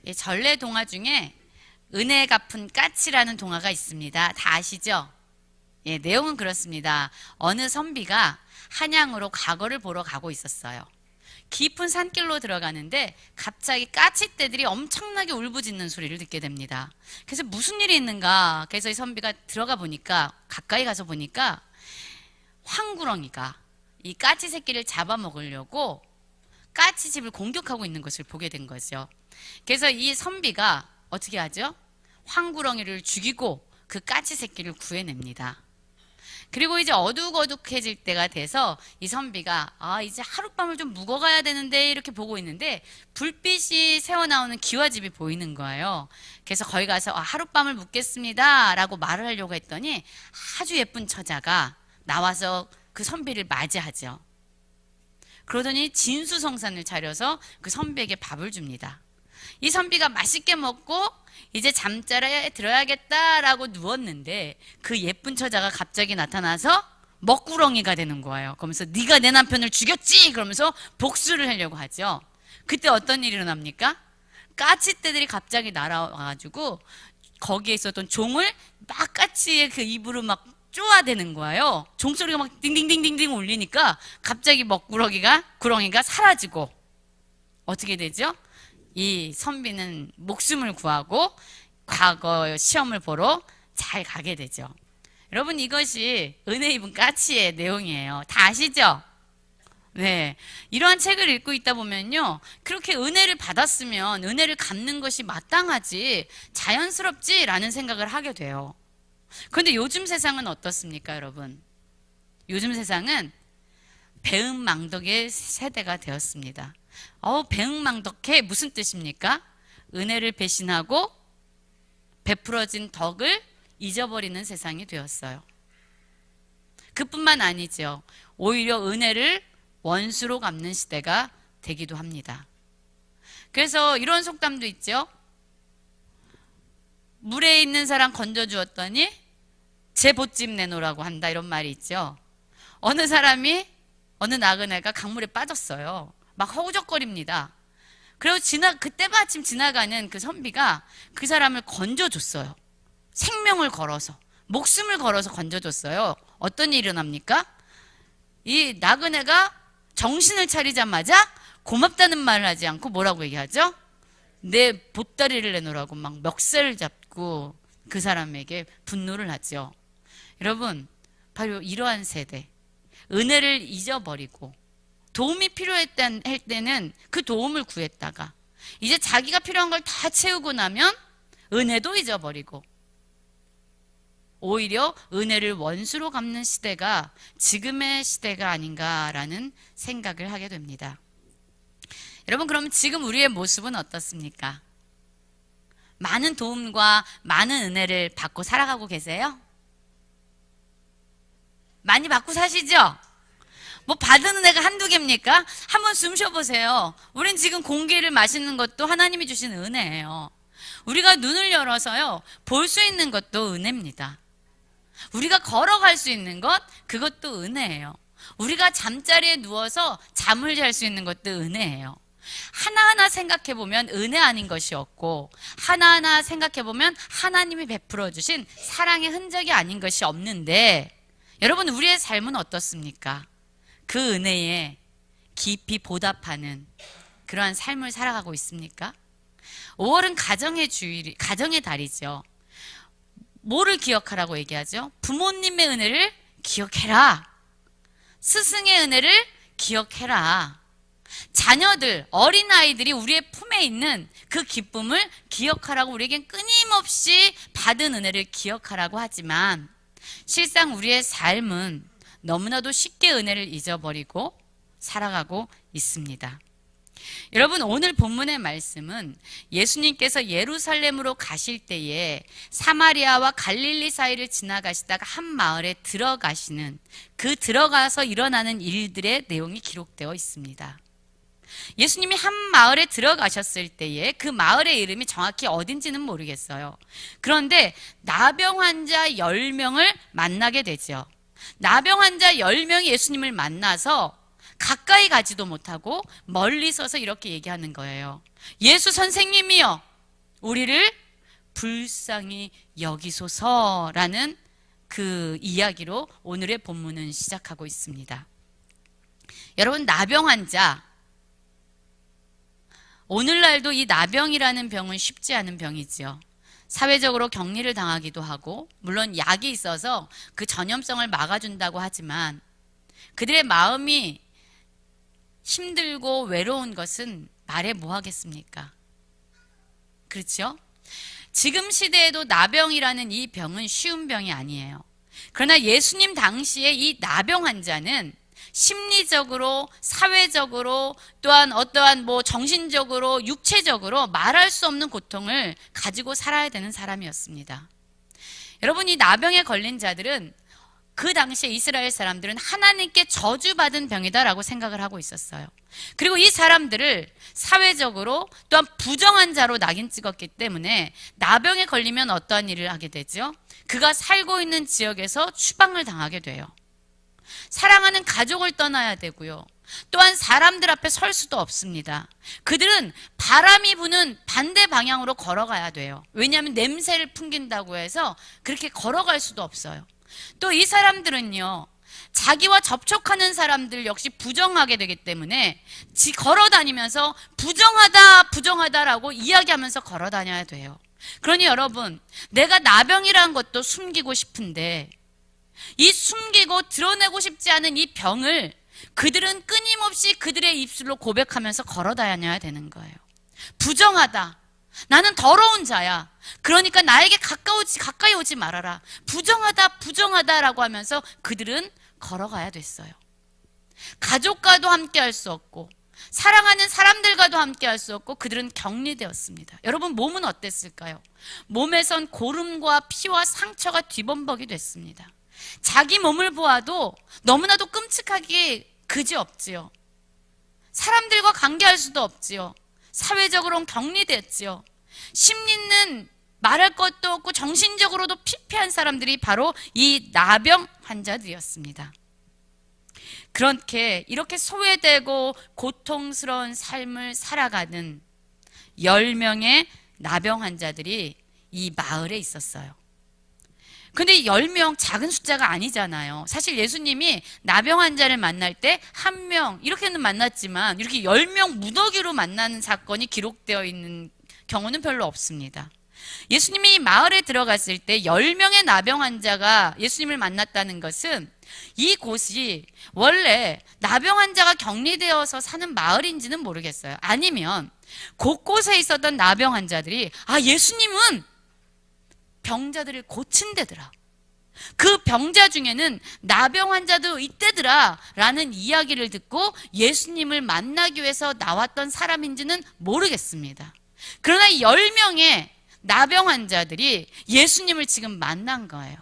예, 전래 동화 중에 은혜 갚은 까치라는 동화가 있습니다. 다 아시죠? 예, 내용은 그렇습니다. 어느 선비가 한양으로 과거를 보러 가고 있었어요. 깊은 산길로 들어가는데 갑자기 까치떼들이 엄청나게 울부짖는 소리를 듣게 됩니다. 그래서 무슨 일이 있는가? 그래서 이 선비가 들어가 보니까, 가까이 가서 보니까 황구렁이가 이 까치 새끼를 잡아먹으려고 까치집을 공격하고 있는 것을 보게 된 거죠. 그래서 이 선비가 어떻게 하죠? 황구렁이를 죽이고 그 까치 새끼를 구해냅니다. 그리고 이제 어둑어둑해질 때가 돼서 이 선비가 이제 하룻밤을 좀 묵어가야 되는데 이렇게 보고 있는데 불빛이 새어나오는 기와집이 보이는 거예요. 그래서 거기 가서 하룻밤을 묵겠습니다 라고 말을 하려고 했더니 아주 예쁜 처자가 나와서 그 선비를 맞이하죠. 그러더니 진수성찬을 차려서 그 선비에게 밥을 줍니다. 이 선비가 맛있게 먹고 이제 잠자리에 들어야겠다라고 누웠는데 그 예쁜 처자가 갑자기 나타나서 먹구렁이가 되는 거예요. 그러면서 네가 내 남편을 죽였지! 그러면서 복수를 하려고 하죠. 그때 어떤 일이 일어납니까? 까치떼들이 갑자기 날아와가지고 거기에 있었던 종을 막 까치의 그 입으로 막 쪼아대는 거예요. 종소리가 막 딩딩딩딩딩 울리니까 갑자기 구렁이가 사라지고 어떻게 되죠? 이 선비는 목숨을 구하고 과거 시험을 보러 잘 가게 되죠. 여러분, 이것이 은혜 입은 까치의 내용이에요. 다 아시죠? 네. 이러한 책을 읽고 있다 보면요, 그렇게 은혜를 받았으면 은혜를 갚는 것이 마땅하지, 자연스럽지라는 생각을 하게 돼요. 그런데 요즘 세상은 어떻습니까, 여러분? 요즘 세상은 배은망덕의 세대가 되었습니다. 배은망덕해 무슨 뜻입니까? 은혜를 배신하고 베풀어진 덕을 잊어버리는 세상이 되었어요. 그뿐만 아니죠. 오히려 은혜를 원수로 갚는 시대가 되기도 합니다. 그래서 이런 속담도 있죠. 물에 있는 사람 건져주었더니 제 보집 내놓으라고 한다, 이런 말이 있죠. 어느 나그네가 강물에 빠졌어요. 막 허우적거립니다. 그리고 그때 마침 지나가는 그 선비가 그 사람을 건져줬어요. 생명을 걸어서, 목숨을 걸어서 건져줬어요. 어떤 일이 일어납니까? 이 나그네가 정신을 차리자마자 고맙다는 말을 하지 않고 뭐라고 얘기하죠? 내 보따리를 내놓으라고 막 멱살을 잡고 그 사람에게 분노를 하죠. 여러분, 바로 이러한 세대, 은혜를 잊어버리고 도움이 할 때는 그 도움을 구했다가 이제 자기가 필요한 걸 다 채우고 나면 은혜도 잊어버리고 오히려 은혜를 원수로 갚는 시대가 지금의 시대가 아닌가라는 생각을 하게 됩니다. 여러분, 그럼 지금 우리의 모습은 어떻습니까? 많은 도움과 많은 은혜를 받고 살아가고 계세요? 많이 받고 사시죠? 뭐 받은 은혜가 한두 개입니까? 한번 숨 쉬어보세요. 우린 지금 공기를 마시는 것도 하나님이 주신 은혜예요. 우리가 눈을 열어서요, 볼 수 있는 것도 은혜입니다. 우리가 걸어갈 수 있는 것, 그것도 은혜예요. 우리가 잠자리에 누워서 잠을 잘 수 있는 것도 은혜예요. 하나하나 생각해보면 은혜 아닌 것이 없고 하나하나 생각해보면 하나님이 베풀어 주신 사랑의 흔적이 아닌 것이 없는데, 여러분, 우리의 삶은 어떻습니까? 그 은혜에 깊이 보답하는 그러한 삶을 살아가고 있습니까? 5월은 가정의 달이죠. 뭐를 기억하라고 얘기하죠? 부모님의 은혜를 기억해라. 스승의 은혜를 기억해라. 자녀들, 어린아이들이 우리의 품에 있는 그 기쁨을 기억하라고 우리에겐 끊임없이 받은 은혜를 기억하라고 하지만 실상 우리의 삶은 너무나도 쉽게 은혜를 잊어버리고 살아가고 있습니다. 여러분, 오늘 본문의 말씀은 예수님께서 예루살렘으로 가실 때에 사마리아와 갈릴리 사이를 지나가시다가 한 마을에 들어가시는, 그 들어가서 일어나는 일들의 내용이 기록되어 있습니다. 예수님이 한 마을에 들어가셨을 때에 그 마을의 이름이 정확히 어딘지는 모르겠어요. 그런데 나병 환자 10명을 만나게 되죠. 나병 환자 10명이 예수님을 만나서 가까이 가지도 못하고 멀리 서서 이렇게 얘기하는 거예요. 예수 선생님이요, 우리를 불쌍히 여기소서라는 그 이야기로 오늘의 본문은 시작하고 있습니다. 여러분, 나병 환자, 오늘날도 이 나병이라는 병은 쉽지 않은 병이지요. 사회적으로 격리를 당하기도 하고, 물론 약이 있어서 그 전염성을 막아준다고 하지만 그들의 마음이 힘들고 외로운 것은 말해 뭐 하겠습니까? 그렇죠? 지금 시대에도 나병이라는 이 병은 쉬운 병이 아니에요. 그러나 예수님 당시에 이 나병 환자는 심리적으로, 사회적으로, 또한 어떠한 정신적으로, 육체적으로 말할 수 없는 고통을 가지고 살아야 되는 사람이었습니다. 여러분, 이 나병에 걸린 자들은 그 당시에 이스라엘 사람들은 하나님께 저주받은 병이다라고 생각을 하고 있었어요. 그리고 이 사람들을 사회적으로 또한 부정한 자로 낙인 찍었기 때문에 나병에 걸리면 어떠한 일을 하게 되죠? 그가 살고 있는 지역에서 추방을 당하게 돼요. 사랑하는 가족을 떠나야 되고요. 또한 사람들 앞에 설 수도 없습니다. 그들은 바람이 부는 반대 방향으로 걸어가야 돼요. 왜냐하면 냄새를 풍긴다고 해서 그렇게 걸어갈 수도 없어요. 또 이 사람들은요, 자기와 접촉하는 사람들 역시 부정하게 되기 때문에 걸어 다니면서 부정하다라고 이야기하면서 걸어 다녀야 돼요. 그러니 여러분, 내가 나병이라는 것도 숨기고 싶은데 이 숨기고 드러내고 싶지 않은 이 병을 그들은 끊임없이 그들의 입술로 고백하면서 걸어 다녀야 되는 거예요. 부정하다. 나는 더러운 자야. 그러니까 나에게 가까이 오지 말아라. 부정하다라고 하면서 그들은 걸어가야 됐어요. 가족과도 함께 할 수 없고, 사랑하는 사람들과도 함께 할 수 없고, 그들은 격리되었습니다. 여러분, 몸은 어땠을까요? 몸에선 고름과 피와 상처가 뒤범벅이 됐습니다. 자기 몸을 보아도 너무나도 끔찍하기 그지없지요. 사람들과 관계할 수도 없지요. 사회적으로는 격리됐지요. 심리는 말할 것도 없고 정신적으로도 피폐한 사람들이 바로 이 나병 환자들이었습니다. 이렇게 소외되고 고통스러운 삶을 살아가는 10명의 나병 환자들이 이 마을에 있었어요. 근데 10명 작은 숫자가 아니잖아요. 사실 예수님이 나병 환자를 만날 때 1명 이렇게는 만났지만 이렇게 10명 무더기로 만나는 사건이 기록되어 있는 경우는 별로 없습니다. 예수님이 마을에 들어갔을 때 10명의 나병 환자가 예수님을 만났다는 것은 이곳이 원래 나병 환자가 격리되어서 사는 마을인지는 모르겠어요. 아니면 곳곳에 있었던 나병 환자들이 예수님은 병자들을 고친대더라. 그 병자 중에는 나병 환자도 있대더라 라는 이야기를 듣고 예수님을 만나기 위해서 나왔던 사람인지는 모르겠습니다. 그러나 10명의 나병 환자들이 예수님을 지금 만난 거예요.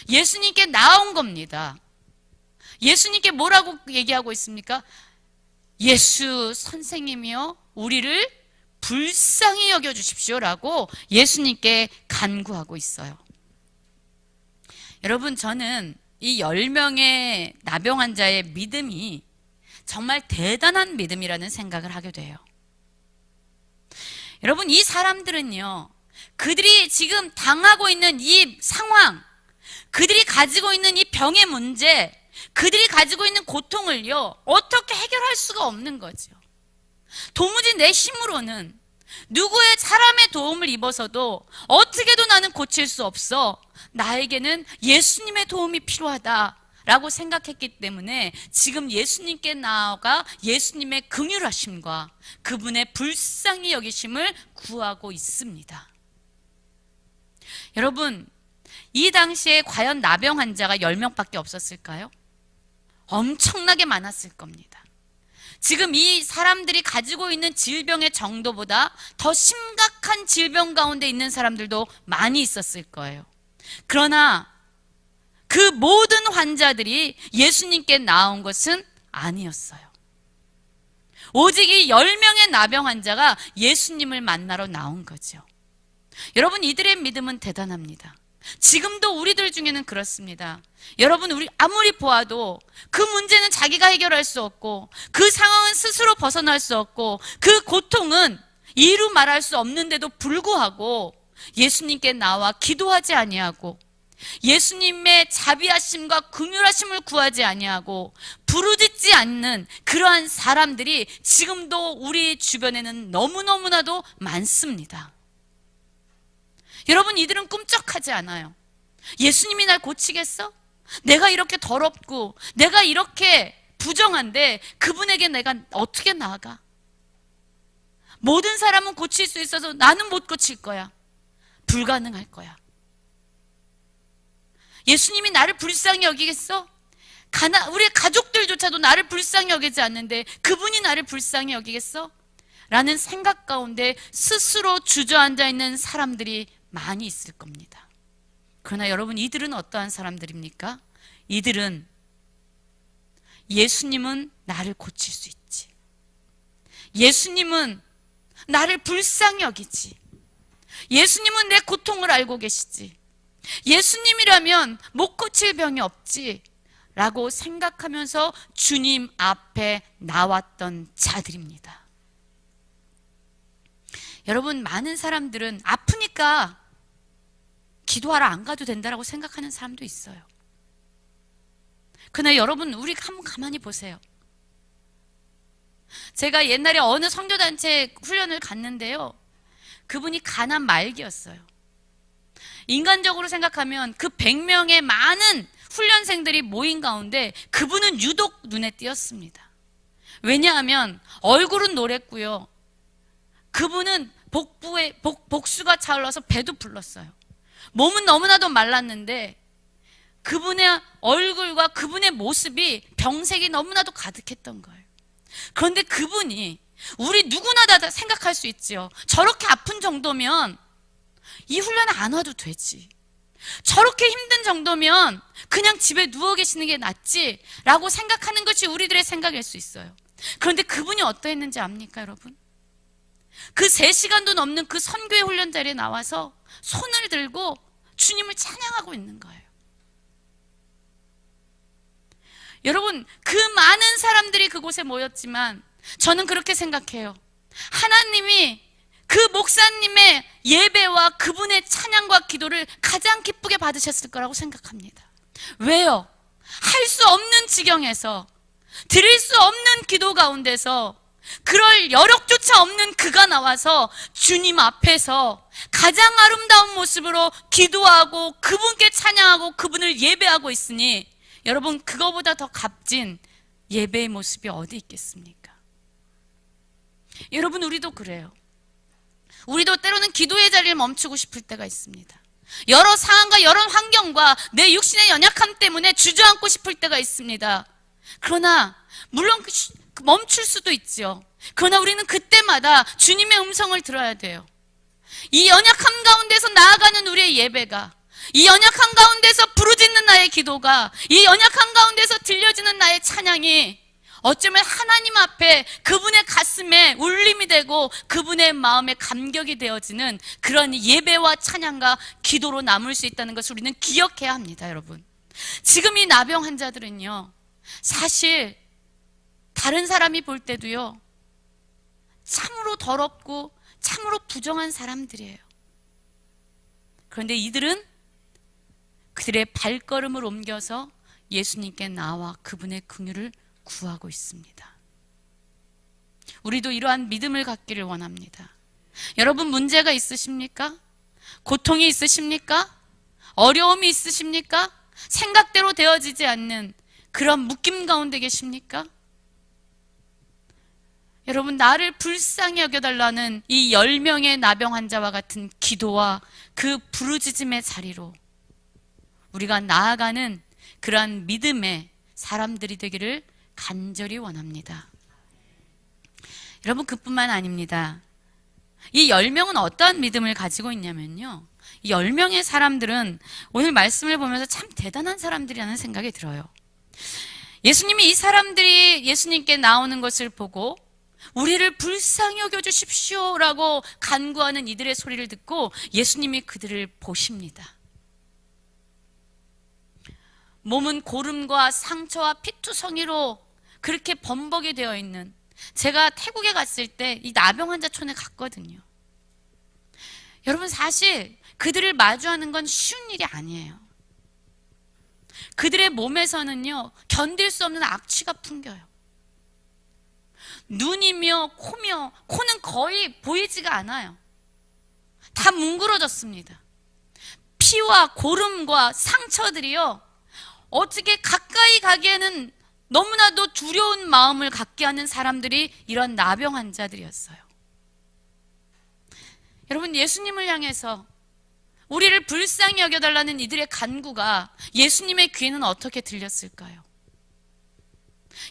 예수님께 나온 겁니다. 예수님께 뭐라고 얘기하고 있습니까? 예수 선생님이요, 우리를 불쌍히 여겨주십시오라고 예수님께 간구하고 있어요. 여러분, 저는 이 10명의 나병 환자의 믿음이 정말 대단한 믿음이라는 생각을 하게 돼요. 여러분, 이 사람들은요, 그들이 지금 당하고 있는 이 상황, 그들이 가지고 있는 이 병의 문제, 그들이 가지고 있는 고통을요, 어떻게 해결할 수가 없는 거죠. 도무지 내 힘으로는 누구의 사람의 도움을 입어서도 어떻게도 나는 고칠 수 없어. 나에게는 예수님의 도움이 필요하다라고 생각했기 때문에 지금 예수님께 나아가 예수님의 긍휼하심과 그분의 불쌍히 여기심을 구하고 있습니다. 여러분, 이 당시에 과연 나병 환자가 10명밖에 없었을까요? 엄청나게 많았을 겁니다. 지금 이 사람들이 가지고 있는 질병의 정도보다 더 심각한 질병 가운데 있는 사람들도 많이 있었을 거예요. 그러나 그 모든 환자들이 예수님께 나온 것은 아니었어요. 오직 이 10명의 나병 환자가 예수님을 만나러 나온 거죠. 여러분, 이들의 믿음은 대단합니다. 지금도 우리들 중에는 그렇습니다. 여러분, 우리 아무리 보아도 그 문제는 자기가 해결할 수 없고, 그 상황은 스스로 벗어날 수 없고, 그 고통은 이루 말할 수 없는데도 불구하고 예수님께 나와 기도하지 아니하고 예수님의 자비하심과 긍휼하심을 구하지 아니하고 부르짖지 않는 그러한 사람들이 지금도 우리 주변에는 너무너무나도 많습니다. 여러분, 이들은 꿈쩍하지 않아요. 예수님이 날 고치겠어? 내가 이렇게 더럽고 내가 이렇게 부정한데 그분에게 내가 어떻게 나아가? 모든 사람은 고칠 수 있어서 나는 못 고칠 거야. 불가능할 거야. 예수님이 나를 불쌍히 여기겠어? 우리 가족들조차도 나를 불쌍히 여기지 않는데 그분이 나를 불쌍히 여기겠어? 라는 생각 가운데 스스로 주저앉아 있는 사람들이 많이 있을 겁니다. 그러나 여러분, 이들은 어떠한 사람들입니까? 이들은 예수님은 나를 고칠 수 있지. 예수님은 나를 불쌍히 여기지. 예수님은 내 고통을 알고 계시지. 예수님이라면 못 고칠 병이 없지 라고 생각하면서 주님 앞에 나왔던 자들입니다. 여러분, 많은 사람들은 아프니까 기도하러 안 가도 된다라고 생각하는 사람도 있어요. 그러나 여러분, 우리 한번 가만히 보세요. 제가 옛날에 어느 선교단체 훈련을 갔는데요, 그분이 가난 말기였어요. 인간적으로 생각하면 그 100명의 많은 훈련생들이 모인 가운데 그분은 유독 눈에 띄었습니다. 왜냐하면 얼굴은 노랬고요, 그분은 복수가 차올라서 배도 불렀어요. 몸은 너무나도 말랐는데 그분의 얼굴과 그분의 모습이 병색이 너무나도 가득했던 거예요. 그런데 그분이, 우리 누구나 다 생각할 수 있죠. 저렇게 아픈 정도면 이 훈련 안 와도 되지. 저렇게 힘든 정도면 그냥 집에 누워 계시는 게 낫지 라고 생각하는 것이 우리들의 생각일 수 있어요. 그런데 그분이 어떠했는지 압니까, 여러분? 그 3시간도 넘는 그 선교의 훈련 자리에 나와서 손을 들고 주님을 찬양하고 있는 거예요. 여러분, 그 많은 사람들이 그곳에 모였지만 저는 그렇게 생각해요. 하나님이 그 목사님의 예배와 그분의 찬양과 기도를 가장 기쁘게 받으셨을 거라고 생각합니다. 왜요? 할 수 없는 지경에서, 드릴 수 없는 기도 가운데서 그럴 여력조차 없는 그가 나와서 주님 앞에서 가장 아름다운 모습으로 기도하고 그분께 찬양하고 그분을 예배하고 있으니 여러분, 그거보다 더 값진 예배의 모습이 어디 있겠습니까? 여러분, 우리도 그래요. 우리도 때로는 기도의 자리를 멈추고 싶을 때가 있습니다. 여러 상황과 여러 환경과 내 육신의 연약함 때문에 주저앉고 싶을 때가 있습니다. 그러나 물론 멈출 수도 있죠. 그러나 우리는 그때마다 주님의 음성을 들어야 돼요. 이 연약함 가운데서 나아가는 우리의 예배가, 이 연약한 가운데서 부르짖는 나의 기도가, 이 연약한 가운데서 들려지는 나의 찬양이 어쩌면 하나님 앞에 그분의 가슴에 울림이 되고 그분의 마음에 감격이 되어지는 그런 예배와 찬양과 기도로 남을 수 있다는 것을 우리는 기억해야 합니다, 여러분. 지금 이 나병 환자들은요, 사실 다른 사람이 볼 때도요, 참으로 더럽고 참으로 부정한 사람들이에요. 그런데 이들은 그들의 발걸음을 옮겨서 예수님께 나와 그분의 긍휼을 구하고 있습니다. 우리도 이러한 믿음을 갖기를 원합니다. 여러분, 문제가 있으십니까? 고통이 있으십니까? 어려움이 있으십니까? 생각대로 되어지지 않는 그런 묶임 가운데 계십니까? 여러분, 나를 불쌍히 여겨달라는 이 10명의 나병 환자와 같은 기도와 그 부르짖음의 자리로 우리가 나아가는 그러한 믿음의 사람들이 되기를 간절히 원합니다. 여러분, 그뿐만 아닙니다. 이 10명은 어떠한 믿음을 가지고 있냐면요, 이 10명의 사람들은 오늘 말씀을 보면서 참 대단한 사람들이라는 생각이 들어요. 예수님이 이 사람들이 예수님께 나오는 것을 보고 우리를 불쌍히 여겨주십시오 라고 간구하는 이들의 소리를 듣고 예수님이 그들을 보십니다. 몸은 고름과 상처와 피투성이로 그렇게 범벅이 되어 있는 제가 태국에 갔을 때 이 나병 환자촌에 갔거든요. 여러분, 사실 그들을 마주하는 건 쉬운 일이 아니에요. 그들의 몸에서는요, 견딜 수 없는 악취가 풍겨요. 눈이며 코며, 코는 거의 보이지가 않아요. 다 뭉그러졌습니다. 피와 고름과 상처들이요, 어떻게 가까이 가기에는 너무나도 두려운 마음을 갖게 하는 사람들이 이런 나병 환자들이었어요. 여러분, 예수님을 향해서 우리를 불쌍히 여겨달라는 이들의 간구가 예수님의 귀에는 어떻게 들렸을까요?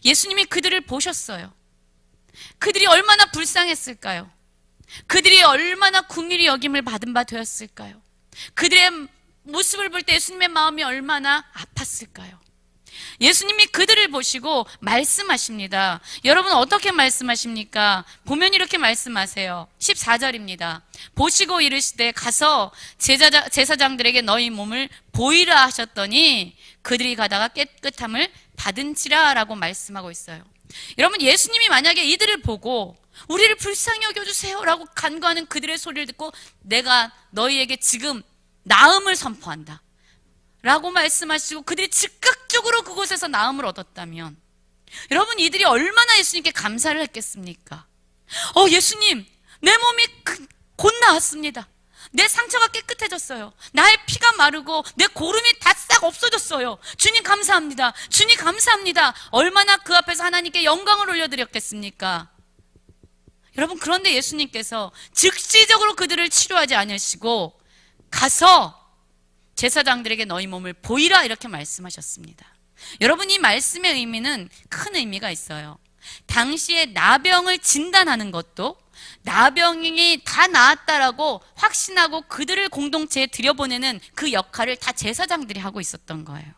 예수님이 그들을 보셨어요. 그들이 얼마나 불쌍했을까요? 그들이 얼마나 긍휼히 여김을 받은 바 되었을까요? 그들의 모습을 볼 때 예수님의 마음이 얼마나 아팠을까요? 예수님이 그들을 보시고 말씀하십니다. 여러분, 어떻게 말씀하십니까? 보면 이렇게 말씀하세요. 14절입니다. 보시고 이르시되 가서 제사장들에게 너희 몸을 보이라 하셨더니 그들이 가다가 깨끗함을 받은지라 라고 말씀하고 있어요. 여러분, 예수님이 만약에 이들을 보고 우리를 불쌍히 여겨주세요 라고 간구하는 그들의 소리를 듣고 내가 너희에게 지금 나음을 선포한다 라고 말씀하시고 그들이 즉각적으로 그곳에서 나음을 얻었다면, 여러분, 이들이 얼마나 예수님께 감사를 했겠습니까? 예수님, 내 몸이 곧 나았습니다. 내 상처가 깨끗해졌어요. 나의 피가 마르고 내 고름이 다 싹 없어졌어요. 주님 감사합니다. 주님 감사합니다. 얼마나 그 앞에서 하나님께 영광을 올려드렸겠습니까? 여러분, 그런데 예수님께서 즉시적으로 그들을 치료하지 않으시고 가서 제사장들에게 너희 몸을 보이라 이렇게 말씀하셨습니다. 여러분, 이 말씀의 의미는 큰 의미가 있어요. 당시에 나병을 진단하는 것도 나병이 다 나았다라고 확신하고 그들을 공동체에 들여보내는 그 역할을 다 제사장들이 하고 있었던 거예요.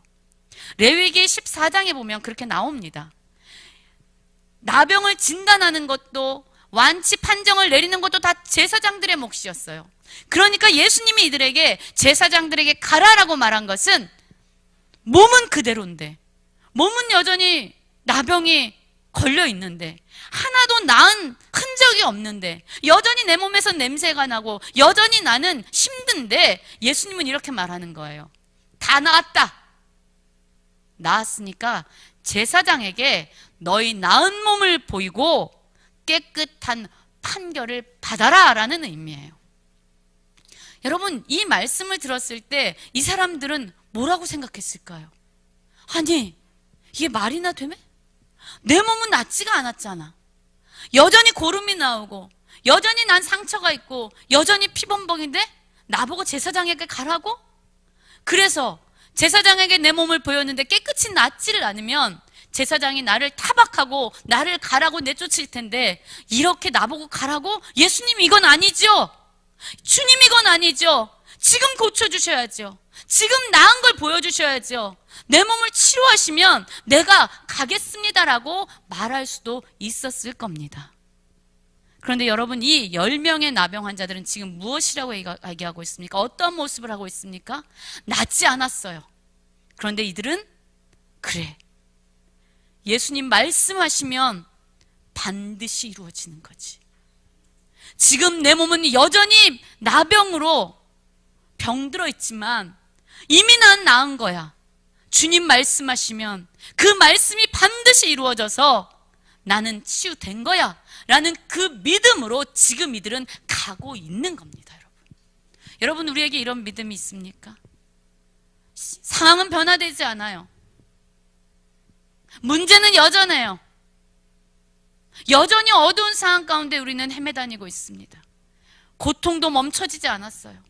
레위기 14장에 보면 그렇게 나옵니다. 나병을 진단하는 것도 완치 판정을 내리는 것도 다 제사장들의 몫이었어요. 그러니까 예수님이 이들에게, 제사장들에게 가라라고 말한 것은 몸은 그대로인데, 몸은 여전히 나병이 걸려 있는데, 하나도 나은 흔적이 없는데, 여전히 내 몸에서 냄새가 나고 여전히 나는 힘든데, 예수님은 이렇게 말하는 거예요. 다 나았다. 나았으니까 제사장에게 너희 나은 몸을 보이고 깨끗한 판결을 받아라 라는 의미예요. 여러분, 이 말씀을 들었을 때 이 사람들은 뭐라고 생각했을까요? 아니, 이게 말이나 되매? 내 몸은 낫지가 않았잖아. 여전히 고름이 나오고 여전히 난 상처가 있고 여전히 피범벅인데 나보고 제사장에게 가라고? 그래서 제사장에게 내 몸을 보였는데 깨끗이 낫지를 않으면 제사장이 나를 타박하고 나를 가라고 내쫓을 텐데, 이렇게 나보고 가라고? 예수님, 이건 아니죠. 주님, 이건 아니죠. 지금 고쳐주셔야죠. 지금 나은 걸 보여주셔야죠. 내 몸을 치료하시면 내가 가겠습니다라고 말할 수도 있었을 겁니다. 그런데 여러분, 이 10명의 나병 환자들은 지금 무엇이라고 얘기하고 있습니까? 어떤 모습을 하고 있습니까? 낫지 않았어요. 그런데 이들은 그래, 예수님 말씀하시면 반드시 이루어지는 거지. 지금 내 몸은 여전히 나병으로 병들어 있지만 이미 난 나은 거야. 주님 말씀하시면 그 말씀이 반드시 이루어져서 나는 치유된 거야 라는 그 믿음으로 지금 이들은 가고 있는 겁니다. 여러분, 우리에게 이런 믿음이 있습니까? 상황은 변화되지 않아요. 문제는 여전해요. 여전히 어두운 상황 가운데 우리는 헤매다니고 있습니다. 고통도 멈춰지지 않았어요.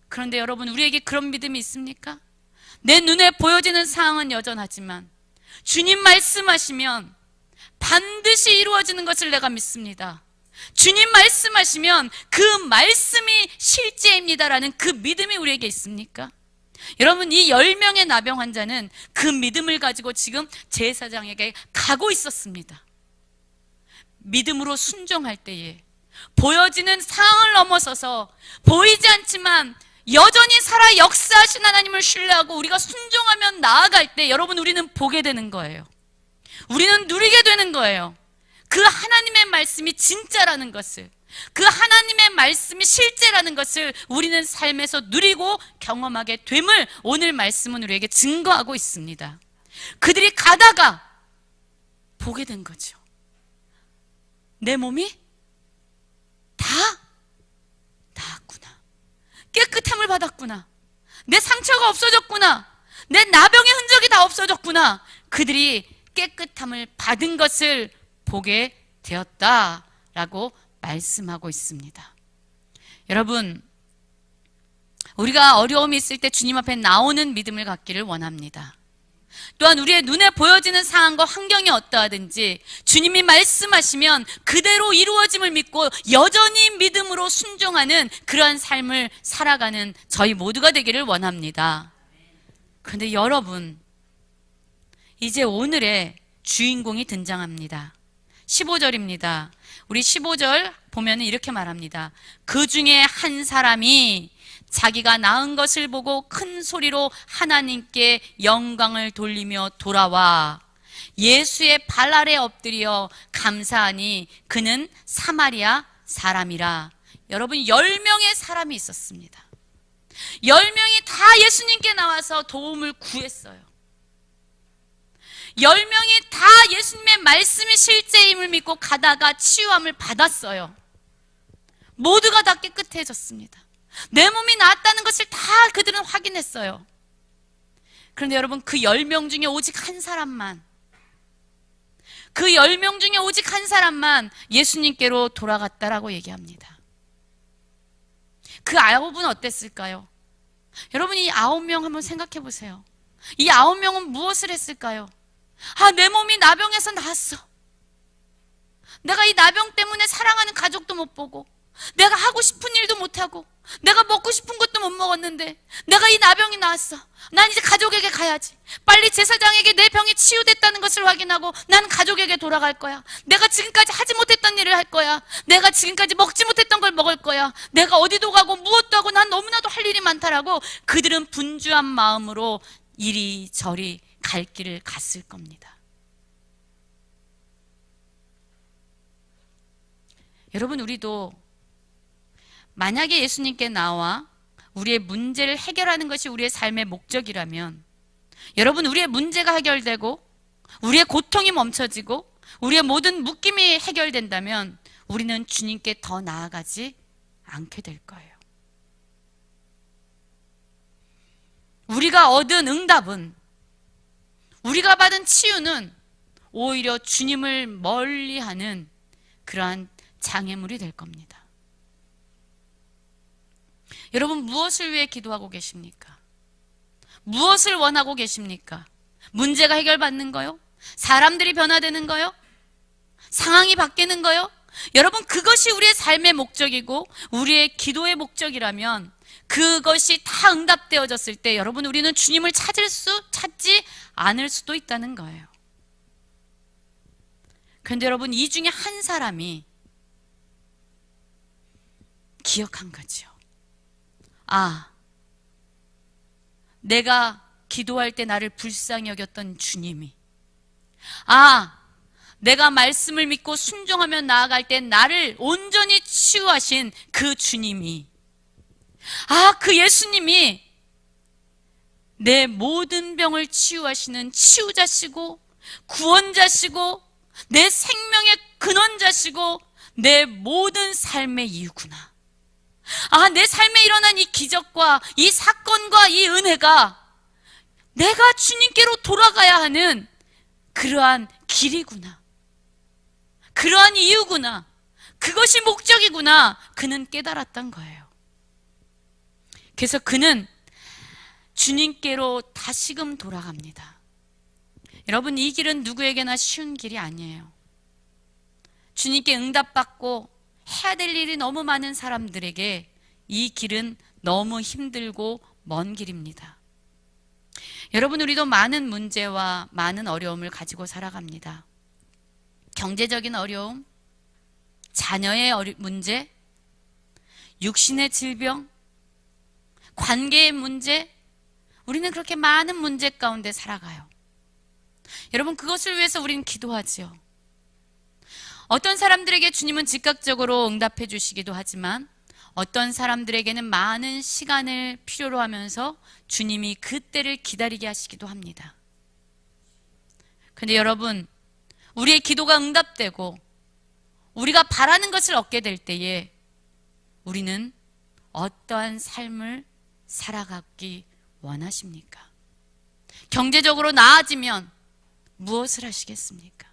그런데 여러분, 우리에게 그런 믿음이 있습니까? 내 눈에 보여지는 상황은 여전하지만 주님 말씀하시면 반드시 이루어지는 것을 내가 믿습니다. 주님 말씀하시면 그 말씀이 실제입니다라는 그 믿음이 우리에게 있습니까? 여러분, 이 10명의 나병 환자는 그 믿음을 가지고 지금 제사장에게 가고 있었습니다. 믿음으로 순종할 때에 보여지는 상황을 넘어서서 보이지 않지만 여전히 살아 역사하신 하나님을 신뢰하고 우리가 순종하면 나아갈 때, 여러분, 우리는 보게 되는 거예요. 우리는 누리게 되는 거예요. 그 하나님의 말씀이 진짜라는 것을, 그 하나님의 말씀이 실제라는 것을 우리는 삶에서 누리고 경험하게 됨을 오늘 말씀은 우리에게 증거하고 있습니다. 그들이 가다가 보게 된 거죠. 내 몸이 다 나았구나. 깨끗함을 받았구나. 내 상처가 없어졌구나. 내 나병의 흔적이 다 없어졌구나. 그들이 깨끗함을 받은 것을 보게 되었다라고 말씀하고 있습니다. 여러분, 우리가 어려움이 있을 때 주님 앞에 나오는 믿음을 갖기를 원합니다. 또한 우리의 눈에 보여지는 상황과 환경이 어떠하든지 주님이 말씀하시면 그대로 이루어짐을 믿고 여전히 믿음으로 순종하는 그러한 삶을 살아가는 저희 모두가 되기를 원합니다. 그런데 여러분, 이제 오늘의 주인공이 등장합니다. 15절입니다. 우리 15절 보면 이렇게 말합니다. 그 중에 한 사람이 자기가 낳은 것을 보고 큰 소리로 하나님께 영광을 돌리며 돌아와 예수의 발 아래 엎드려 감사하니 그는 사마리아 사람이라. 여러분, 10명의 사람이 있었습니다. 10명이 다 예수님께 나와서 도움을 구했어요. 10명이 다 예수님의 말씀이 실제임을 믿고 가다가 치유함을 받았어요. 모두가 다 깨끗해졌습니다. 내 몸이 나았다는 것을 다 그들은 확인했어요. 그런데 여러분, 그 10명 중에 오직 한 사람만, 그 10명 중에 오직 한 사람만 예수님께로 돌아갔다라고 얘기합니다. 그 9은 어땠을까요? 여러분, 이 9명 한번 생각해 보세요. 이 9명은 무엇을 했을까요? 내 몸이 나병에서 나았어. 내가 이 나병 때문에 사랑하는 가족도 못 보고, 내가 하고 싶은 일도 못하고, 내가 먹고 싶은 것도 못 먹었는데 내가 이 나병이 나았어. 난 이제 가족에게 가야지. 빨리 제사장에게 내 병이 치유됐다는 것을 확인하고 난 가족에게 돌아갈 거야. 내가 지금까지 하지 못했던 일을 할 거야. 내가 지금까지 먹지 못했던 걸 먹을 거야. 내가 어디도 가고 무엇도 하고 난 너무나도 할 일이 많다라고 그들은 분주한 마음으로 이리저리 갈 길을 갔을 겁니다. 여러분, 우리도 만약에 예수님께 나와 우리의 문제를 해결하는 것이 우리의 삶의 목적이라면, 여러분, 우리의 문제가 해결되고 우리의 고통이 멈춰지고 우리의 모든 묶임이 해결된다면 우리는 주님께 더 나아가지 않게 될 거예요. 우리가 얻은 응답은, 우리가 받은 치유는 오히려 주님을 멀리하는 그러한 장애물이 될 겁니다. 여러분, 무엇을 위해 기도하고 계십니까? 무엇을 원하고 계십니까? 문제가 해결받는 거요? 사람들이 변화되는 거요? 상황이 바뀌는 거요? 여러분, 그것이 우리의 삶의 목적이고 우리의 기도의 목적이라면 그것이 다 응답되어졌을 때 여러분, 우리는 주님을 찾지 않을 수도 있다는 거예요. 그런데 여러분, 이 중에 한 사람이 기억한 거죠. 내가 기도할 때 나를 불쌍히 여겼던 주님이, 내가 말씀을 믿고 순종하며 나아갈 때 나를 온전히 치유하신 그 주님이, 그 예수님이 내 모든 병을 치유하시는 치유자시고 구원자시고 내 생명의 근원자시고 내 모든 삶의 이유구나. 내 삶에 일어난 이 기적과 이 사건과 이 은혜가 내가 주님께로 돌아가야 하는 그러한 길이구나. 그러한 이유구나. 그것이 목적이구나. 그는 깨달았던 거예요. 그래서 그는 주님께로 다시금 돌아갑니다. 여러분, 이 길은 누구에게나 쉬운 길이 아니에요. 주님께 응답받고 해야 될 일이 너무 많은 사람들에게 이 길은 너무 힘들고 먼 길입니다. 여러분, 우리도 많은 문제와 많은 어려움을 가지고 살아갑니다. 경제적인 어려움, 자녀의 문제, 육신의 질병, 관계의 문제, 우리는 그렇게 많은 문제 가운데 살아가요. 여러분, 그것을 위해서 우리는 기도하지요. 어떤 사람들에게 주님은 즉각적으로 응답해 주시기도 하지만 어떤 사람들에게는 많은 시간을 필요로 하면서 주님이 그때를 기다리게 하시기도 합니다. 근데 여러분, 우리의 기도가 응답되고 우리가 바라는 것을 얻게 될 때에 우리는 어떠한 삶을 살아가기 원하십니까? 경제적으로 나아지면 무엇을 하시겠습니까?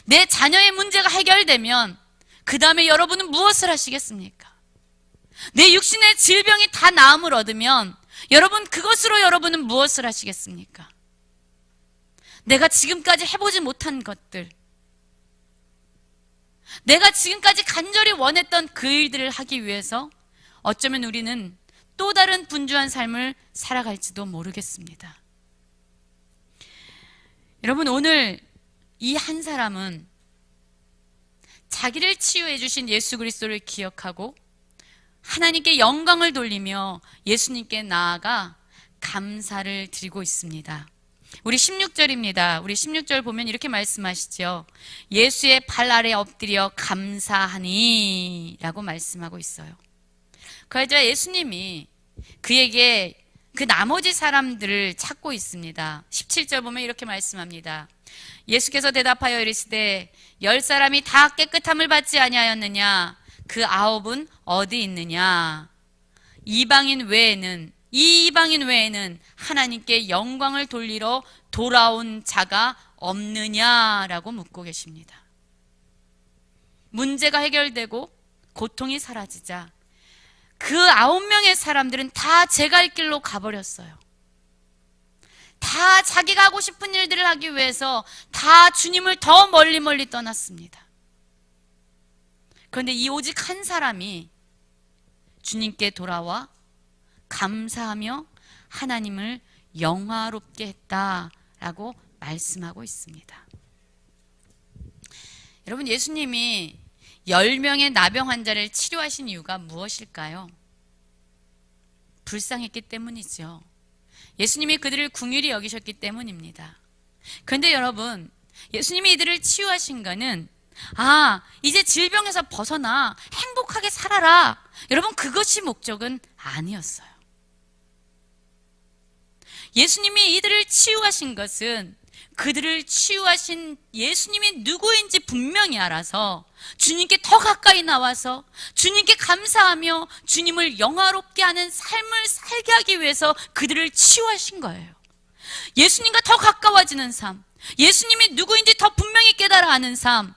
내 자녀의 문제가 해결되면 그 다음에 여러분은 무엇을 하시겠습니까? 내 육신의 질병이 다 나음을 얻으면 여러분, 그것으로 여러분은 무엇을 하시겠습니까? 내가 지금까지 해보지 못한 것들, 내가 지금까지 간절히 원했던 그 일들을 하기 위해서 어쩌면 우리는 또 다른 분주한 삶을 살아갈지도 모르겠습니다. 여러분, 오늘 이 한 사람은 자기를 치유해 주신 예수 그리스도를 기억하고 하나님께 영광을 돌리며 예수님께 나아가 감사를 드리고 있습니다. 우리 16절입니다. 우리 16절 보면 이렇게 말씀하시죠. 예수의 발 아래 엎드려 감사하니 라고 말씀하고 있어요. 그러자 예수님이 그에게 그 나머지 사람들을 찾고 있습니다. 17절 보면 이렇게 말씀합니다. 예수께서 대답하여 이르시되 10사람이 다 깨끗함을 받지 아니하였느냐? 그 9은 어디 있느냐? 이 이방인 외에는 하나님께 영광을 돌리러 돌아온 자가 없느냐라고 묻고 계십니다. 문제가 해결되고 고통이 사라지자 그 9명의 사람들은 다 제 갈 길로 가버렸어요. 다 자기가 하고 싶은 일들을 하기 위해서 다 주님을 더 멀리 떠났습니다. 그런데 이 오직 한 사람이 주님께 돌아와 감사하며 하나님을 영화롭게 했다라고 말씀하고 있습니다. 여러분, 예수님이 10명의 나병 환자를 치료하신 이유가 무엇일까요? 불쌍했기 때문이죠. 예수님이 그들을 긍휼히 여기셨기 때문입니다. 그런데 여러분, 예수님이 이들을 치유하신 거는 이제 질병에서 벗어나 행복하게 살아라. 여러분, 그것이 목적은 아니었어요. 예수님이 이들을 치유하신 것은 그들을 치유하신 예수님이 누구인지 분명히 알아서 주님께 더 가까이 나와서 주님께 감사하며 주님을 영화롭게 하는 삶을 살게 하기 위해서 그들을 치유하신 거예요. 예수님과 더 가까워지는 삶, 예수님이 누구인지 더 분명히 깨달아 아는 삶,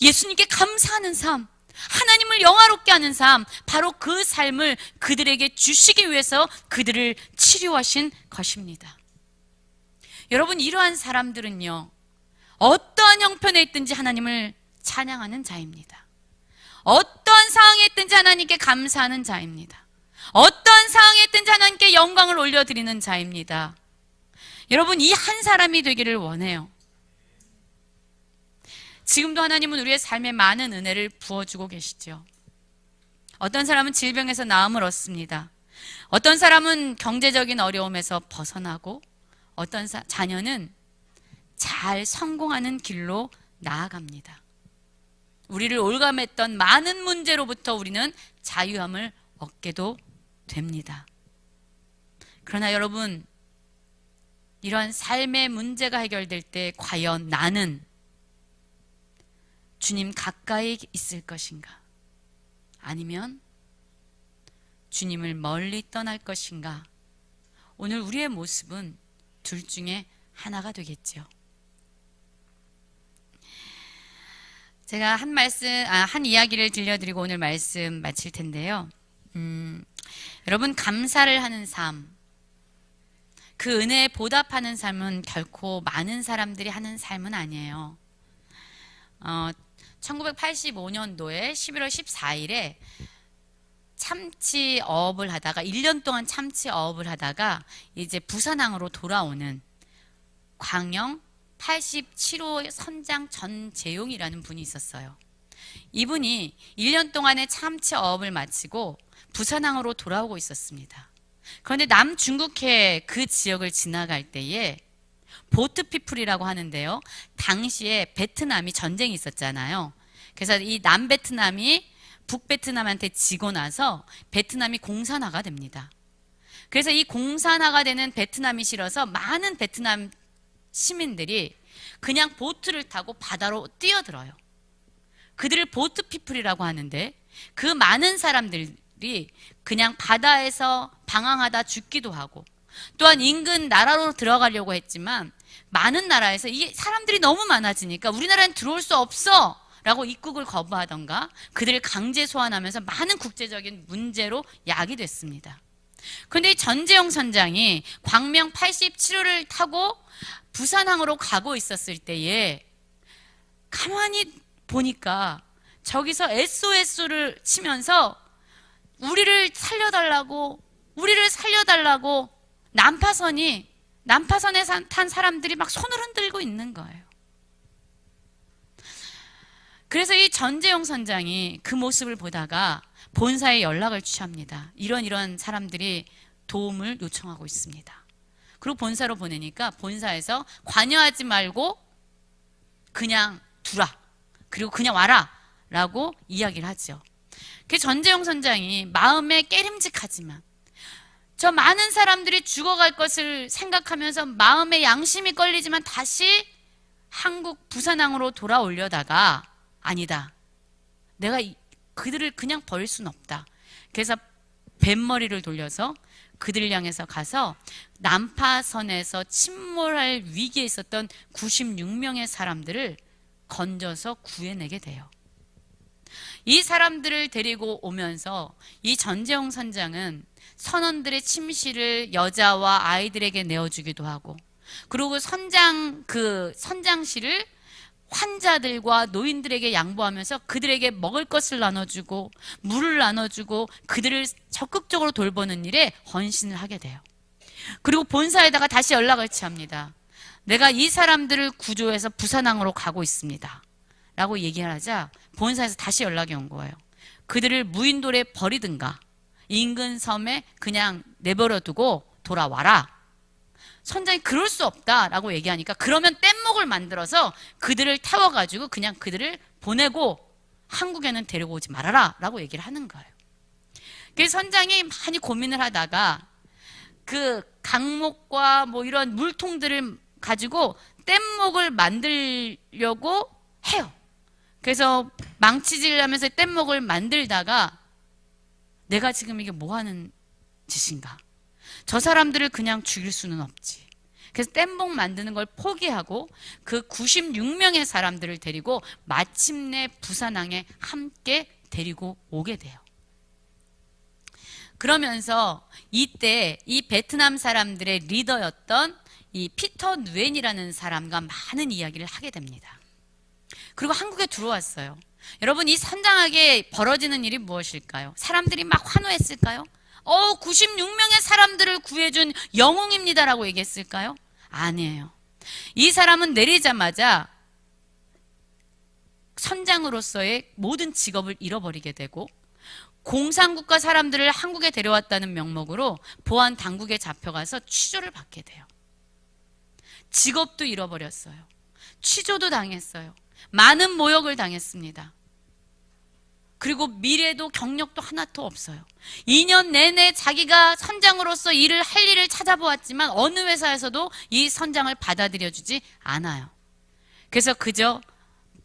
예수님께 감사하는 삶, 하나님을 영화롭게 하는 삶, 바로 그 삶을 그들에게 주시기 위해서 그들을 치료하신 것입니다. 여러분, 이러한 사람들은요, 어떠한 형편에 있든지 하나님을 찬양하는 자입니다. 어떠한 상황에 있든지 하나님께 감사하는 자입니다. 어떠한 상황에 있든지 하나님께 영광을 올려드리는 자입니다. 여러분, 이 한 사람이 되기를 원해요. 지금도 하나님은 우리의 삶에 많은 은혜를 부어주고 계시죠. 어떤 사람은 질병에서 나음을 얻습니다. 어떤 사람은 경제적인 어려움에서 벗어나고 어떤 자녀는 잘 성공하는 길로 나아갑니다. 우리를 올감했던 많은 문제로부터 우리는 자유함을 얻게도 됩니다. 그러나 여러분, 이러한 삶의 문제가 해결될 때 과연 나는 주님 가까이 있을 것인가? 아니면 주님을 멀리 떠날 것인가? 오늘 우리의 모습은 둘 중에 하나가 되겠죠. 제가 한 이야기를 들려드리고 오늘 말씀 마칠 텐데요. 여러분, 감사를 하는 삶, 그 은혜에 보답하는 삶은 결코 많은 사람들이 하는 삶은 아니에요. 1985년도에 11월 14일에 참치어업을 하다가 1년 동안 참치어업을 하다가 이제 부산항으로 돌아오는 광영 87호 선장 전재용이라는 분이 있었어요. 이분이 1년 동안의 참치어업을 마치고 부산항으로 돌아오고 있었습니다. 그런데 남중국해 그 지역을 지나갈 때에 보트 피플이라고 하는데요. 당시에 베트남이 전쟁이 있었잖아요. 그래서 이 남베트남이 북베트남한테 지고 나서 베트남이 공산화가 됩니다. 그래서 이 공산화가 되는 베트남이 싫어서 많은 베트남 시민들이 그냥 보트를 타고 바다로 뛰어들어요. 그들을 보트 피플이라고 하는데 그 많은 사람들이 그냥 바다에서 방황하다 죽기도 하고 또한 인근 나라로 들어가려고 했지만 많은 나라에서 이 사람들이 너무 많아지니까 우리나라엔 들어올 수 없어 라고 입국을 거부하던가 그들을 강제 소환하면서 많은 국제적인 문제로 야기됐습니다. 그런데 이 전재용 선장이 광명 87호를 타고 부산항으로 가고 있었을 때에 가만히 보니까 저기서 SOS를 치면서 우리를 살려달라고 난파선에 탄 사람들이 막 손을 흔들고 있는 거예요. 그래서 이 전재용 선장이 그 모습을 보다가 본사에 연락을 취합니다. 이런 사람들이 도움을 요청하고 있습니다. 그리고 본사로 보내니까 본사에서 관여하지 말고 그냥 두라. 그리고 그냥 와라. 라고 이야기를 하죠. 그 전재용 선장이 마음에 깨림직하지만 저 많은 사람들이 죽어갈 것을 생각하면서 마음에 양심이 걸리지만 다시 한국 부산항으로 돌아오려다가 아니다. 내가 그들을 그냥 버릴 수는 없다. 그래서 뱃머리를 돌려서 그들을 향해서 가서 난파선에서 침몰할 위기에 있었던 96명의 사람들을 건져서 구해내게 돼요. 이 사람들을 데리고 오면서 이 전재용 선장은 선원들의 침실을 여자와 아이들에게 내어주기도 하고 그리고 선장실을 환자들과 노인들에게 양보하면서 그들에게 먹을 것을 나눠주고 물을 나눠주고 그들을 적극적으로 돌보는 일에 헌신을 하게 돼요. 그리고 본사에다가 다시 연락을 취합니다. 내가 이 사람들을 구조해서 부산항으로 가고 있습니다. 라고 얘기를 하자 본사에서 다시 연락이 온 거예요. 그들을 무인도에 버리든가 인근 섬에 그냥 내버려두고 돌아와라. 선장이 그럴 수 없다라고 얘기하니까 그러면 뗏목을 만들어서 그들을 태워가지고 그냥 그들을 보내고 한국에는 데리고 오지 말아라 라고 얘기를 하는 거예요. 그래서 선장이 많이 고민을 하다가 그 강목과 뭐 이런 물통들을 가지고 뗏목을 만들려고 해요. 그래서 망치질을 하면서 뗏목을 만들다가 내가 지금 이게 뭐 하는 짓인가? 저 사람들을 그냥 죽일 수는 없지. 그래서 뗏목 만드는 걸 포기하고 그 96명의 사람들을 데리고 마침내 부산항에 함께 데리고 오게 돼요. 그러면서 이때 이 베트남 사람들의 리더였던 이 피터 누엔이라는 사람과 많은 이야기를 하게 됩니다. 그리고 한국에 들어왔어요. 여러분, 이 선장에게 벌어지는 일이 무엇일까요? 사람들이 막 환호했을까요? 96명의 사람들을 구해준 영웅입니다라고 얘기했을까요? 아니에요. 이 사람은 내리자마자 선장으로서의 모든 직업을 잃어버리게 되고 공산국가 사람들을 한국에 데려왔다는 명목으로 보안 당국에 잡혀가서 취조를 받게 돼요. 직업도 잃어버렸어요. 취조도 당했어요. 많은 모욕을 당했습니다. 그리고 미래도 경력도 하나도 없어요. 2년 내내 자기가 선장으로서 일을 할 일을 찾아보았지만 어느 회사에서도 이 선장을 받아들여주지 않아요. 그래서 그저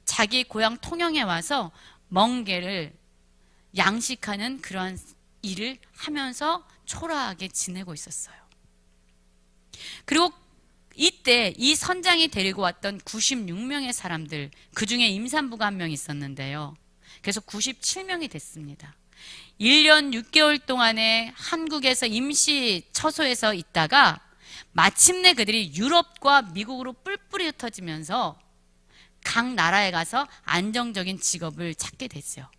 자기 고향 통영에 와서 멍게를 양식하는 그러한 일을 하면서 초라하게 지내고 있었어요. 그리고 이때 이 선장이 데리고 왔던 96명의 사람들, 그 중에 임산부가 한 명 있었는데요. 그래서 97명이 됐습니다. 1년 6개월 동안에 한국에서 임시 처소에서 있다가 마침내 그들이 유럽과 미국으로 뿔뿔이 흩어지면서 각 나라에 가서 안정적인 직업을 찾게 됐죠.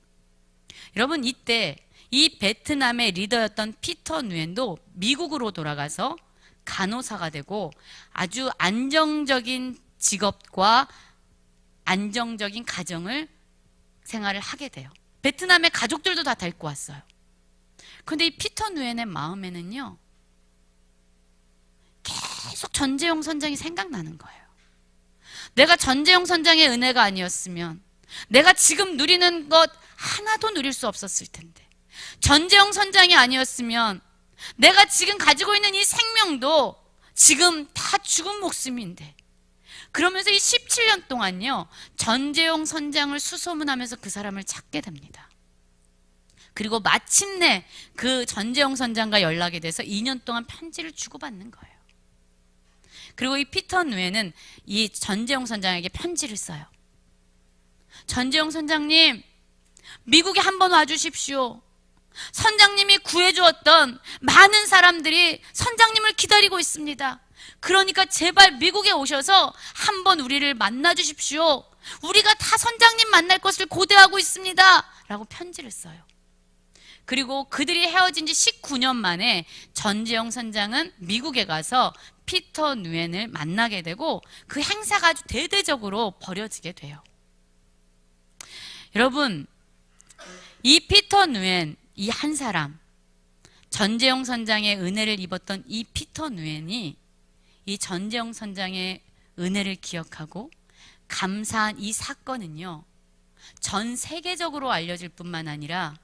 여러분, 이때 이 베트남의 리더였던 피터 누엔도 미국으로 돌아가서 간호사가 되고 아주 안정적인 직업과 안정적인 가정을 생활을 하게 돼요. 베트남의 가족들도 다 데리고 왔어요. 그런데 이 피터 누엔의 마음에는요, 계속 전재용 선장이 생각나는 거예요. 내가 전재용 선장의 은혜가 아니었으면 내가 지금 누리는 것 하나도 누릴 수 없었을 텐데, 전재용 선장이 아니었으면 내가 지금 가지고 있는 이 생명도 지금 다 죽은 목숨인데, 그러면서 이 17년 동안요, 전재용 선장을 수소문하면서 그 사람을 찾게 됩니다. 그리고 마침내 그 전재용 선장과 연락이 돼서 2년 동안 편지를 주고받는 거예요. 그리고 이 피터 누에는 이 전재용 선장에게 편지를 써요. 전재용 선장님, 미국에 한번 와주십시오. 선장님이 구해주었던 많은 사람들이 선장님을 기다리고 있습니다. 그러니까 제발 미국에 오셔서 한번 우리를 만나주십시오. 우리가 다 선장님 만날 것을 고대하고 있습니다. 라고 편지를 써요. 그리고 그들이 헤어진 지 19년 만에 전재용 선장은 미국에 가서 피터 누엔을 만나게 되고, 그 행사가 아주 대대적으로 벌어지게 돼요. 여러분, 이 피터 누엔, 이 한 사람, 전재용 선장의 은혜를 입었던 이 피터 누엔이 이 전재용 선장의 은혜를 기억하고 감사한 이 사건은요, 전 세계적으로 알려질 뿐만 아니라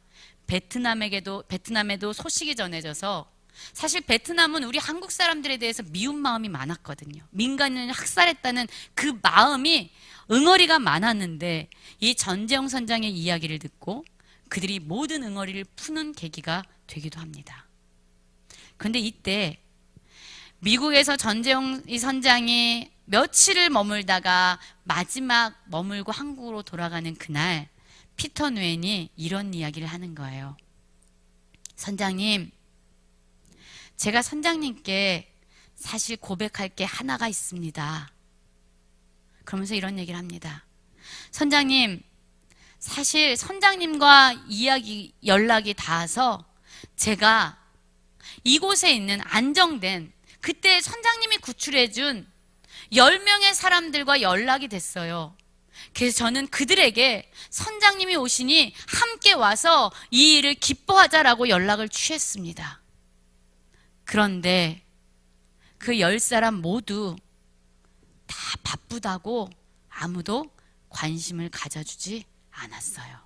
베트남에도 소식이 전해져서, 사실 베트남은 우리 한국 사람들에 대해서 미운 마음이 많았거든요. 민간인을 학살했다는 그 마음이 응어리가 많았는데, 이 전재용 선장의 이야기를 듣고 그들이 모든 응어리를 푸는 계기가 되기도 합니다. 그런데 이때 미국에서 전재용 이 선장이 며칠을 머물다가 마지막 머물고 한국으로 돌아가는 그날, 피터 누엔이 이런 이야기를 하는 거예요. 선장님, 제가 선장님께 사실 고백할 게 하나가 있습니다. 그러면서 이런 얘기를 합니다. 선장님, 사실 선장님과 연락이 닿아서 제가 이곳에 있는 안정된, 그때 선장님이 구출해준 10명의 사람들과 연락이 됐어요. 그래서 저는 그들에게 선장님이 오시니 함께 와서 이 일을 기뻐하자라고 연락을 취했습니다. 그런데 그 10사람 모두 다 바쁘다고 아무도 관심을 가져주지 않았어요.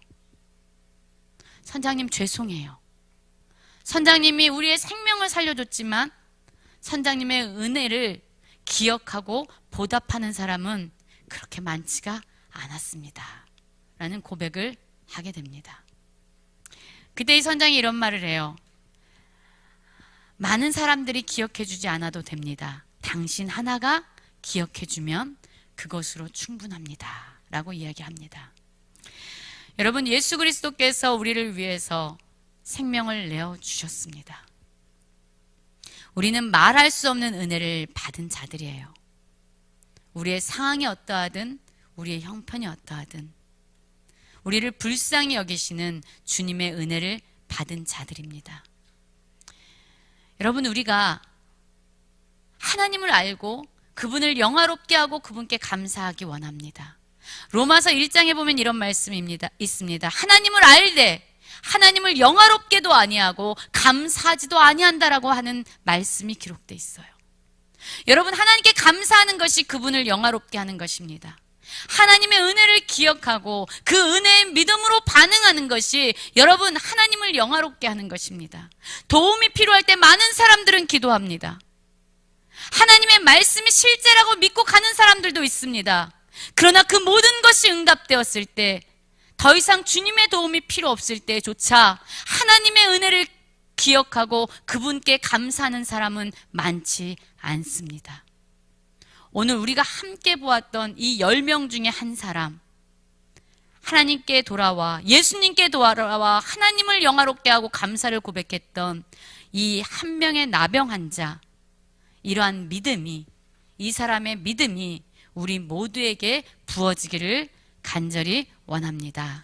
선장님, 죄송해요. 선장님이 우리의 생명을 살려줬지만 선장님의 은혜를 기억하고 보답하는 사람은 그렇게 많지가 않았습니다. 라는 고백을 하게 됩니다. 그때 이 선장이 이런 말을 해요. 많은 사람들이 기억해주지 않아도 됩니다. 당신 하나가 기억해주면 그것으로 충분합니다. 라고 이야기합니다. 여러분, 예수 그리스도께서 우리를 위해서 생명을 내어주셨습니다. 우리는 말할 수 없는 은혜를 받은 자들이에요. 우리의 상황이 어떠하든, 우리의 형편이 어떠하든 우리를 불쌍히 여기시는 주님의 은혜를 받은 자들입니다. 여러분, 우리가 하나님을 알고 그분을 영화롭게 하고 그분께 감사하기 원합니다. 로마서 1장에 보면 이런 말씀이 있습니다. 하나님을 알되 하나님을 영화롭게도 아니하고 감사하지도 아니한다라고 하는 말씀이 기록되어 있어요. 여러분, 하나님께 감사하는 것이 그분을 영화롭게 하는 것입니다. 하나님의 은혜를 기억하고 그 은혜의 믿음으로 반응하는 것이 여러분, 하나님을 영화롭게 하는 것입니다. 도움이 필요할 때 많은 사람들은 기도합니다. 하나님의 말씀이 실제라고 믿고 가는 사람들도 있습니다. 그러나 그 모든 것이 응답되었을 때, 더 이상 주님의 도움이 필요 없을 때조차 하나님의 은혜를 기억하고 그분께 감사하는 사람은 많지 않습니다. 오늘 우리가 함께 보았던 이 10명 중에 한 사람, 하나님께 돌아와 예수님께 돌아와 하나님을 영화롭게 하고 감사를 고백했던 이 한 명의 나병 환자, 이러한 믿음이, 이 사람의 믿음이 우리 모두에게 부어지기를 간절히 원합니다.